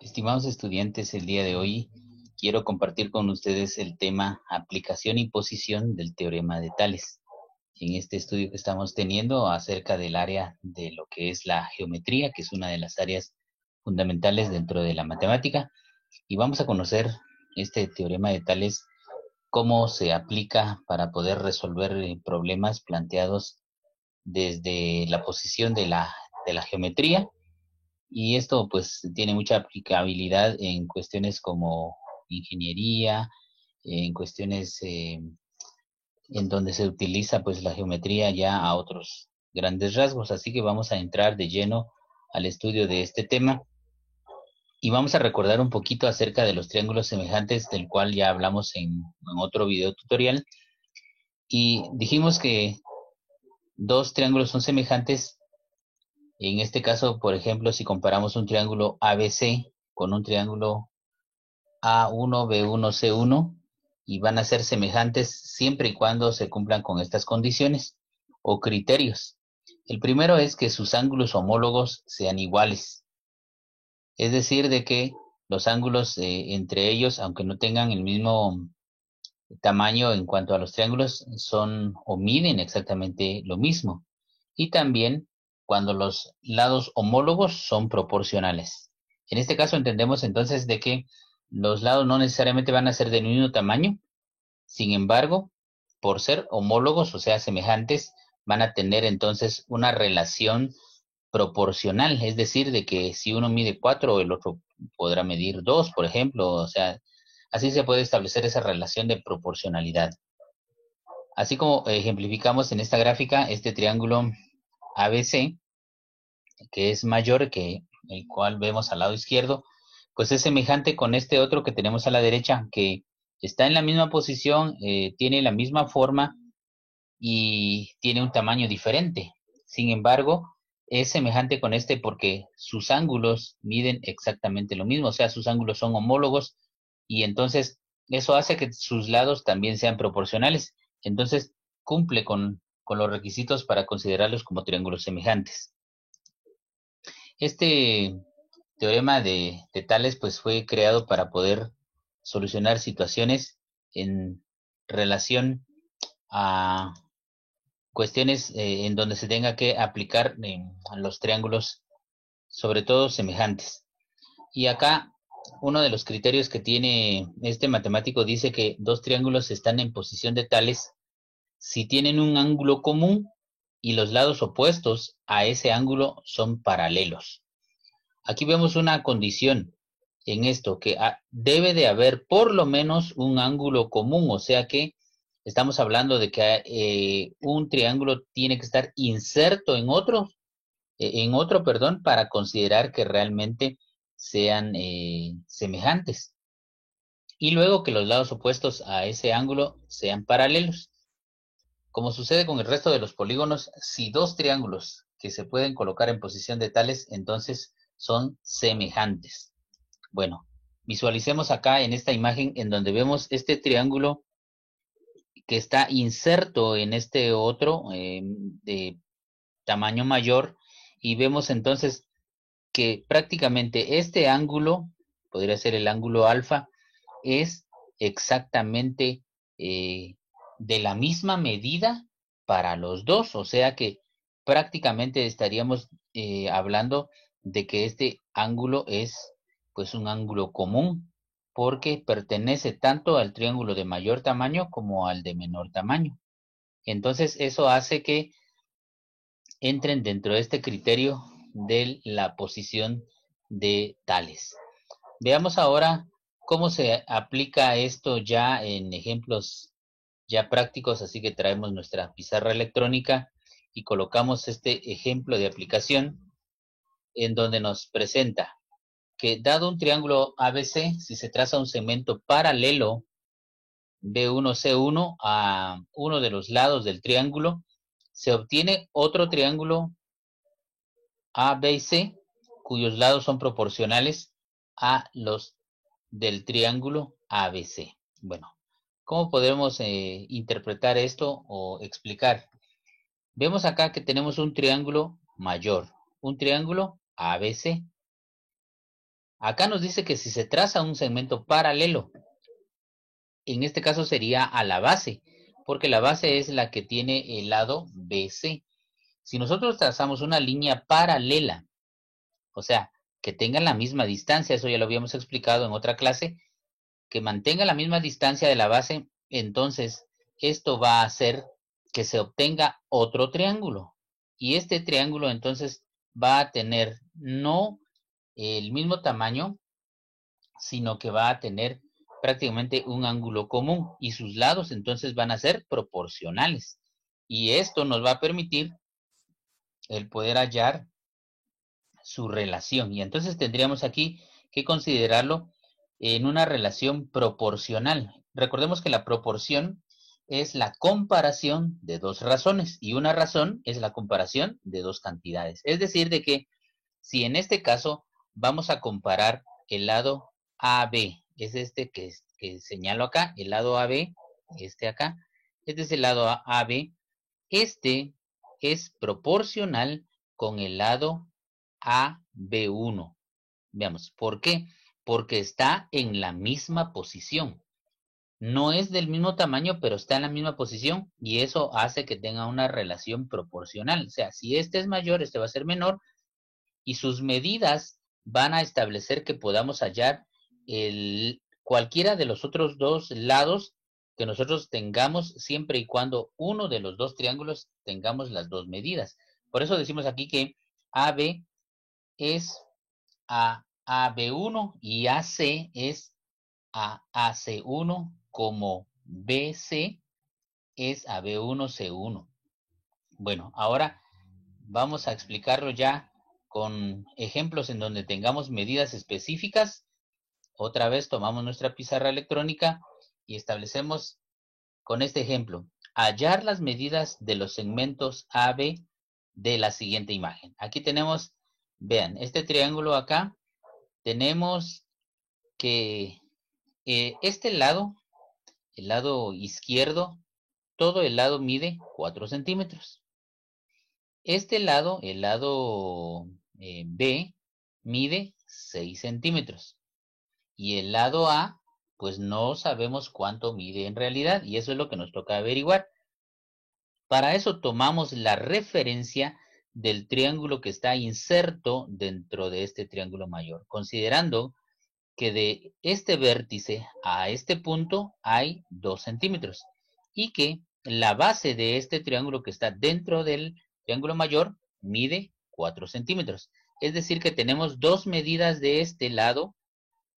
Estimados estudiantes, el día de hoy quiero compartir con ustedes el tema aplicación y posición del teorema de Tales. En este estudio que estamos teniendo acerca del área de lo que es la geometría, que es una de las áreas fundamentales dentro de la matemática, y vamos a conocer este teorema de Tales, cómo se aplica para poder resolver problemas planteados desde la posición de la geometría, y esto pues tiene mucha aplicabilidad en cuestiones como ingeniería, en cuestiones en donde se utiliza pues la geometría ya a otros grandes rasgos. Así que vamos a entrar de lleno al estudio de este tema y vamos a recordar un poquito acerca de los triángulos semejantes, del cual ya hablamos en otro video tutorial. Y dijimos que dos triángulos son semejantes. En este caso, por ejemplo, si comparamos un triángulo ABC con un triángulo A1, B1, C1, y van a ser semejantes siempre y cuando se cumplan con estas condiciones o criterios. El primero es que sus ángulos homólogos sean iguales, es decir, de que los ángulos entre ellos, aunque no tengan el mismo tamaño en cuanto a los triángulos, son o miden exactamente lo mismo. Y también cuando los lados homólogos son proporcionales. En este caso entendemos entonces de que los lados no necesariamente van a ser del mismo tamaño. Sin embargo, por ser homólogos, o sea, semejantes, van a tener entonces una relación proporcional, es decir, de que si uno mide 4, el otro podrá medir 2, por ejemplo, o sea, así se puede establecer esa relación de proporcionalidad. Así como ejemplificamos en esta gráfica, este triángulo ABC, que es mayor que el cual vemos al lado izquierdo, pues es semejante con este otro que tenemos a la derecha, que está en la misma posición, tiene la misma forma y tiene un tamaño diferente. Sin embargo, es semejante con este porque sus ángulos miden exactamente lo mismo, o sea, sus ángulos son homólogos y entonces eso hace que sus lados también sean proporcionales. Entonces, cumple con los requisitos para considerarlos como triángulos semejantes. Este teorema de Tales pues fue creado para poder solucionar situaciones en relación a cuestiones en donde se tenga que aplicar los triángulos, sobre todo semejantes. Y acá uno de los criterios que tiene este matemático dice que dos triángulos están en posición de tales si tienen un ángulo común y los lados opuestos a ese ángulo son paralelos. Aquí vemos una condición en esto, que debe de haber por lo menos un ángulo común, o sea que estamos hablando de que un triángulo tiene que estar inserto perdón, para considerar que realmente sean semejantes. Y luego que los lados opuestos a ese ángulo sean paralelos. Como sucede con el resto de los polígonos, si dos triángulos que se pueden colocar en posición de tales, entonces son semejantes. Bueno, visualicemos acá en esta imagen en donde vemos este triángulo que está inserto en este otro de tamaño mayor, y vemos entonces que prácticamente este ángulo, podría ser el ángulo alfa, es exactamente de la misma medida para los dos, o sea que prácticamente estaríamos hablando de que este ángulo es pues un ángulo común, porque pertenece tanto al triángulo de mayor tamaño como al de menor tamaño. Entonces eso hace que entren dentro de este criterio de la posición de tales. Veamos ahora cómo se aplica esto ya en ejemplos ya prácticos, así que traemos nuestra pizarra electrónica y colocamos este ejemplo de aplicación en donde nos presenta que dado un triángulo ABC, si se traza un segmento paralelo B1C1 a uno de los lados del triángulo, se obtiene otro triángulo A, B y C, cuyos lados son proporcionales a los del triángulo ABC. Bueno, ¿cómo podemos interpretar esto o explicar? Vemos acá que tenemos un triángulo mayor, un triángulo ABC. Acá nos dice que si se traza un segmento paralelo, en este caso sería a la base, porque la base es la que tiene el lado BC. Si nosotros trazamos una línea paralela, o sea, que tengan la misma distancia, eso ya lo habíamos explicado en otra clase, que mantenga la misma distancia de la base, entonces esto va a hacer que se obtenga otro triángulo. Y este triángulo entonces va a tener no el mismo tamaño, sino que va a tener prácticamente un ángulo común y sus lados entonces van a ser proporcionales. Y esto nos va a permitir el poder hallar su relación. Y entonces tendríamos aquí que considerarlo en una relación proporcional. Recordemos que la proporción es la comparación de dos razones y una razón es la comparación de dos cantidades. Es decir, de que si en este caso vamos a comparar el lado AB, es este que señalo acá, el lado AB, este acá, este es el lado AB, este es proporcional con el lado AB1. Veamos, ¿por qué? Porque está en la misma posición. No es del mismo tamaño, pero está en la misma posición y eso hace que tenga una relación proporcional. O sea, si este es mayor, este va a ser menor y sus medidas van a establecer que podamos hallar cualquiera de los otros dos lados que nosotros tengamos siempre y cuando uno de los dos triángulos tengamos las dos medidas. Por eso decimos aquí que AB es a AB1 y AC es a AC1 como BC es a B1C1. Bueno, ahora vamos a explicarlo ya con ejemplos en donde tengamos medidas específicas. Otra vez tomamos nuestra pizarra electrónica y establecemos con este ejemplo, hallar las medidas de los segmentos AB de la siguiente imagen. Aquí tenemos, vean, este triángulo acá, tenemos que este lado, el lado izquierdo, todo el lado mide 4 centímetros. Este lado, el lado B, mide 6 centímetros. Y el lado A, pues no sabemos cuánto mide en realidad, y eso es lo que nos toca averiguar. Para eso tomamos la referencia del triángulo que está inserto dentro de este triángulo mayor, considerando que de este vértice a este punto hay 2 centímetros y que la base de este triángulo que está dentro del triángulo mayor mide 4 centímetros. Es decir, que tenemos dos medidas de este lado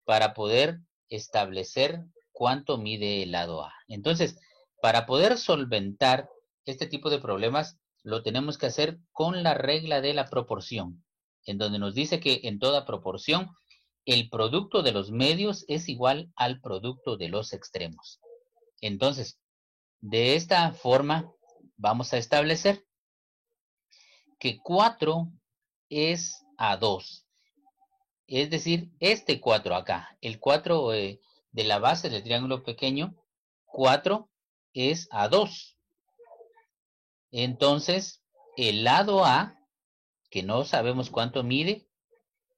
para poder establecer cuánto mide el lado A. Entonces, para poder solventar este tipo de problemas, lo tenemos que hacer con la regla de la proporción, en donde nos dice que en toda proporción el producto de los medios es igual al producto de los extremos. Entonces, de esta forma vamos a establecer que 4 es a 2. Es decir, este 4 acá, el 4 de la base del triángulo pequeño, 4 es a 2. Entonces, el lado A, que no sabemos cuánto mide,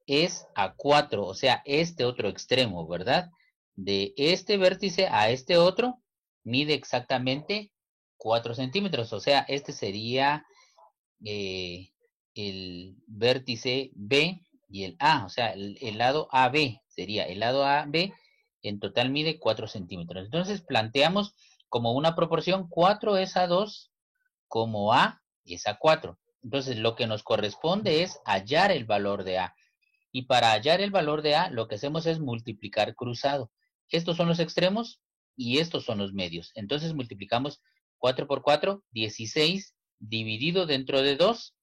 es a 4, o sea, este otro extremo, ¿verdad? De este vértice a este otro, mide exactamente 4 centímetros, o sea, este sería eh, el vértice B y el A, o sea, el lado AB sería el lado AB, en total mide 4 centímetros. Entonces planteamos como una proporción 4 es a 2, como A es a 4. Entonces lo que nos corresponde es hallar el valor de A. Y para hallar el valor de A, lo que hacemos es multiplicar cruzado. Estos son los extremos y estos son los medios. Entonces multiplicamos 4 por 4, 16 dividido dentro de 2.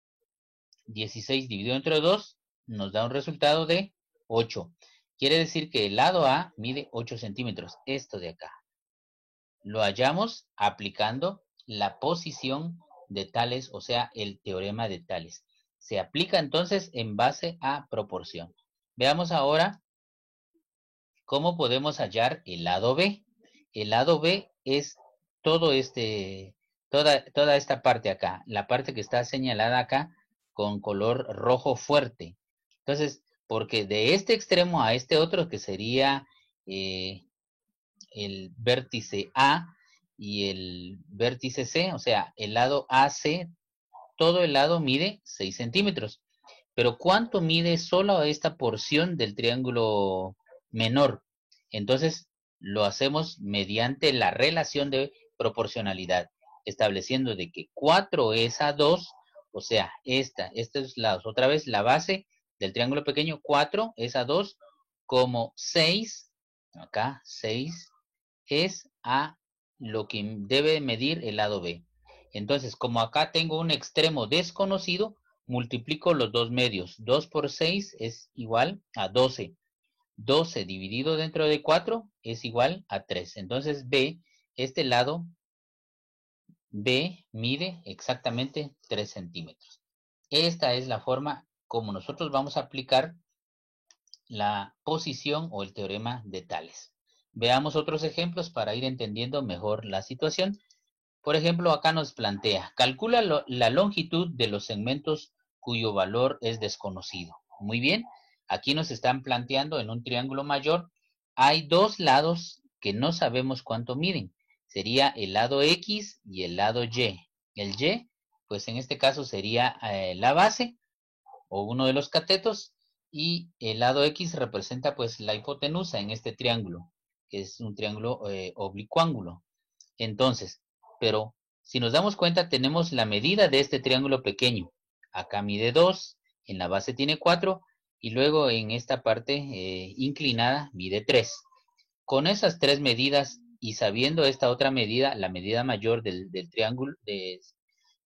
16 dividido entre 2 nos da un resultado de 8. Quiere decir que el lado A mide 8 centímetros, esto de acá. Lo hallamos aplicando la posición de Tales, o sea, el teorema de Tales. Se aplica entonces en base a proporción. Veamos ahora cómo podemos hallar el lado B. El lado B es todo toda esta parte acá, la parte que está señalada acá con color rojo fuerte. Entonces, porque de este extremo a este otro, que sería el vértice A y el vértice C, o sea, el lado AC, todo el lado mide 6 centímetros. Pero ¿cuánto mide solo esta porción del triángulo menor? Entonces, lo hacemos mediante la relación de proporcionalidad, estableciendo de que 4 es a 2, o sea, estos lados, otra vez la base del triángulo pequeño, 4 es a 2, como 6, acá 6, es a lo que debe medir el lado B. Entonces, como acá tengo un extremo desconocido, multiplico los dos medios. 2 por 6 es igual a 12. 12 dividido dentro de 4 es igual a 3. Entonces B, este lado B mide exactamente 3 centímetros. Esta es la forma como nosotros vamos a aplicar la posición o el teorema de Tales. Veamos otros ejemplos para ir entendiendo mejor la situación. Por ejemplo, acá nos plantea, calcula la longitud de los segmentos cuyo valor es desconocido. Muy bien, aquí nos están planteando en un triángulo mayor, hay dos lados que no sabemos cuánto miden. Sería el lado X y el lado Y. El Y, pues en este caso sería la base o uno de los catetos, y el lado X representa pues la hipotenusa en este triángulo, que es un triángulo oblicuángulo. Entonces, pero si nos damos cuenta, tenemos la medida de este triángulo pequeño. Acá mide 2, en la base tiene 4, y luego en esta parte inclinada mide 3. Con esas tres medidas y sabiendo esta otra medida, la medida mayor del triángulo, de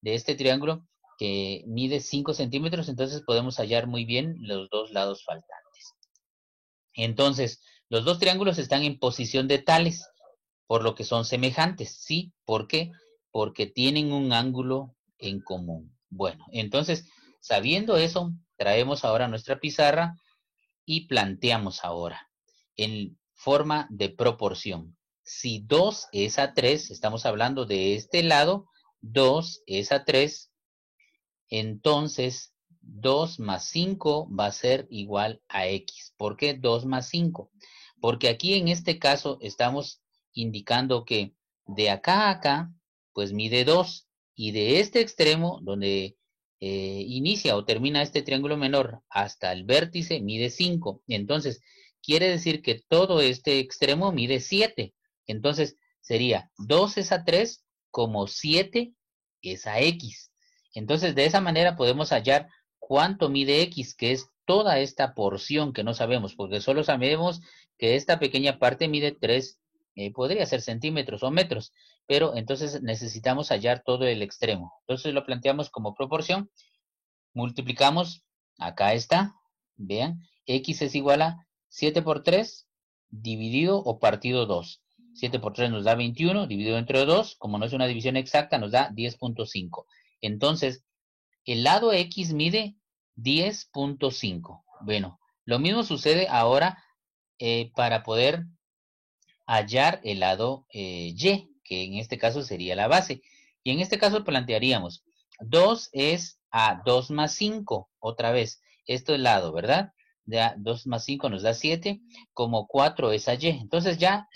este triángulo, que mide 5 centímetros, entonces podemos hallar muy bien los dos lados faltantes. Entonces, los dos triángulos están en posición de tales, por lo que son semejantes, ¿sí? ¿Por qué? Porque tienen un ángulo en común. Bueno, entonces, sabiendo eso, traemos ahora nuestra pizarra y planteamos ahora en forma de proporción. Si 2 es a 3, estamos hablando de este lado, 2 es a 3, entonces 2 más 5 va a ser igual a X. ¿Por qué 2 más 5? Porque aquí en este caso estamos indicando que de acá a acá, pues mide 2, y de este extremo, donde inicia o termina este triángulo menor, hasta el vértice mide 5. Entonces, quiere decir que todo este extremo mide 7. Entonces, sería 2 es a 3 como 7 es a X. Entonces, de esa manera podemos hallar cuánto mide X, que es toda esta porción que no sabemos, porque solo sabemos que esta pequeña parte mide 3, podría ser centímetros o metros, pero entonces necesitamos hallar todo el extremo. Entonces lo planteamos como proporción, multiplicamos, acá está, vean, X es igual a 7 por 3 dividido o partido 2. 7 por 3 nos da 21, dividido entre 2, como no es una división exacta, nos da 10.5. Entonces, el lado X mide 10.5. Bueno, lo mismo sucede ahora para poder hallar el lado Y, que en este caso sería la base. Y en este caso plantearíamos, 2 es a 2 más 5, otra vez, esto es lado, ¿verdad? De 2 más 5 nos da 7, como 4 es a Y. Entonces ya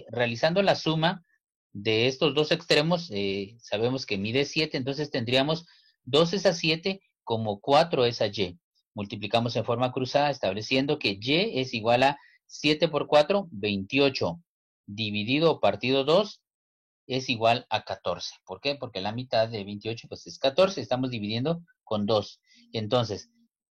realizando la suma de estos dos extremos, sabemos que mide 7, entonces tendríamos 2 es a 7 como 4 es a Y. Multiplicamos en forma cruzada estableciendo que Y es igual a 7 por 4, 28 dividido o partido 2 es igual a 14. ¿Por qué? Porque la mitad de 28 pues es 14, estamos dividiendo con 2. Entonces,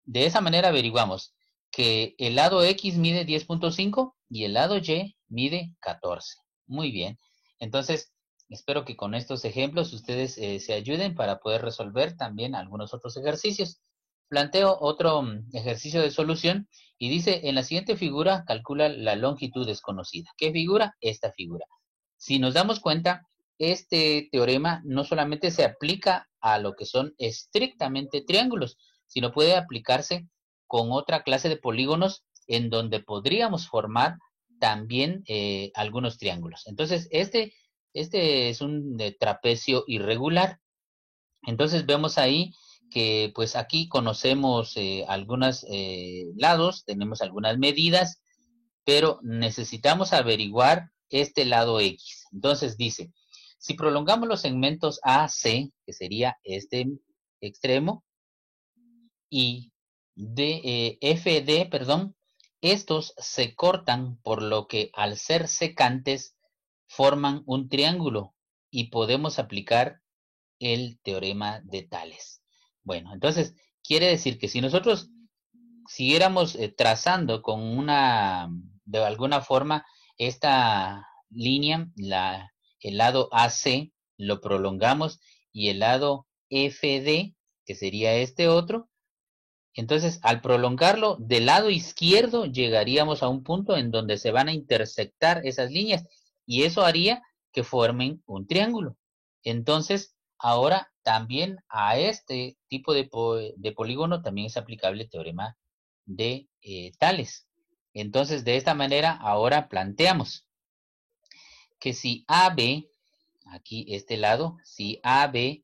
de esa manera averiguamos que el lado X mide 10.5 y el lado Y mide 14. Muy bien. Entonces, espero que con estos ejemplos ustedes se ayuden para poder resolver también algunos otros ejercicios. Planteo otro ejercicio de solución y dice, en la siguiente figura calcula la longitud desconocida. ¿Qué figura? Esta figura. Si nos damos cuenta, este teorema no solamente se aplica a lo que son estrictamente triángulos, sino puede aplicarse con otra clase de polígonos en donde podríamos formar también algunos triángulos. Entonces, este es un trapecio irregular. Entonces vemos ahí que pues aquí conocemos algunos lados, tenemos algunas medidas, pero necesitamos averiguar este lado X. Entonces dice, si prolongamos los segmentos AC, que sería este extremo, y FD, perdón, estos se cortan por lo que al ser secantes forman un triángulo y podemos aplicar el teorema de Tales. Bueno, entonces quiere decir que si nosotros siguiéramos trazando con de alguna forma, esta línea, el lado AC, lo prolongamos y el lado FD, que sería este otro, entonces al prolongarlo del lado izquierdo llegaríamos a un punto en donde se van a intersectar esas líneas y eso haría que formen un triángulo. Entonces, ahora también a este tipo de polígono también es aplicable el teorema de Tales. Entonces, de esta manera, ahora planteamos que si AB, aquí este lado, si AB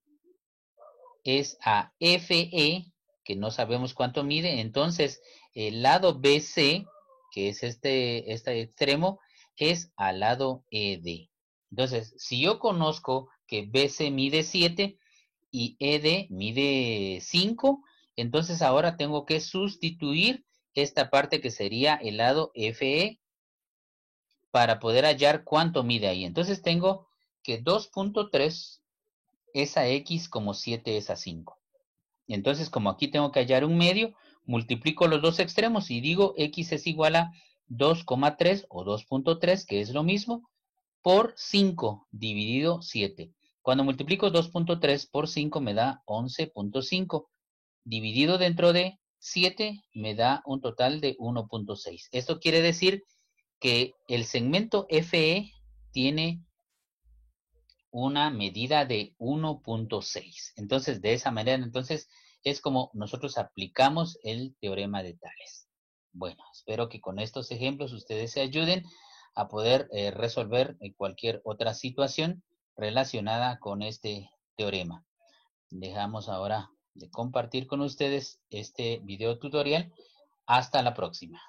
es a FE, que no sabemos cuánto mide, entonces el lado BC, que es este extremo, es al lado ED. Entonces, si yo conozco que BC mide 7 y ED mide 5, entonces ahora tengo que sustituir esta parte que sería el lado FE para poder hallar cuánto mide ahí. Entonces tengo que 2.3 es a X como 7 es a 5. Entonces, como aquí tengo que hallar un medio, multiplico los dos extremos y digo X es igual a 2,3 o 2.3, que es lo mismo, por 5 dividido 7. Cuando multiplico 2.3 por 5 me da 11.5. Dividido dentro de 7 me da un total de 1.6. Esto quiere decir que el segmento FE tiene una medida de 1.6. Entonces, de esa manera, entonces, es como nosotros aplicamos el teorema de Tales. Bueno, espero que con estos ejemplos ustedes se ayuden a poder resolver cualquier otra situación relacionada con este teorema. Dejamos ahora de compartir con ustedes este video tutorial. Hasta la próxima.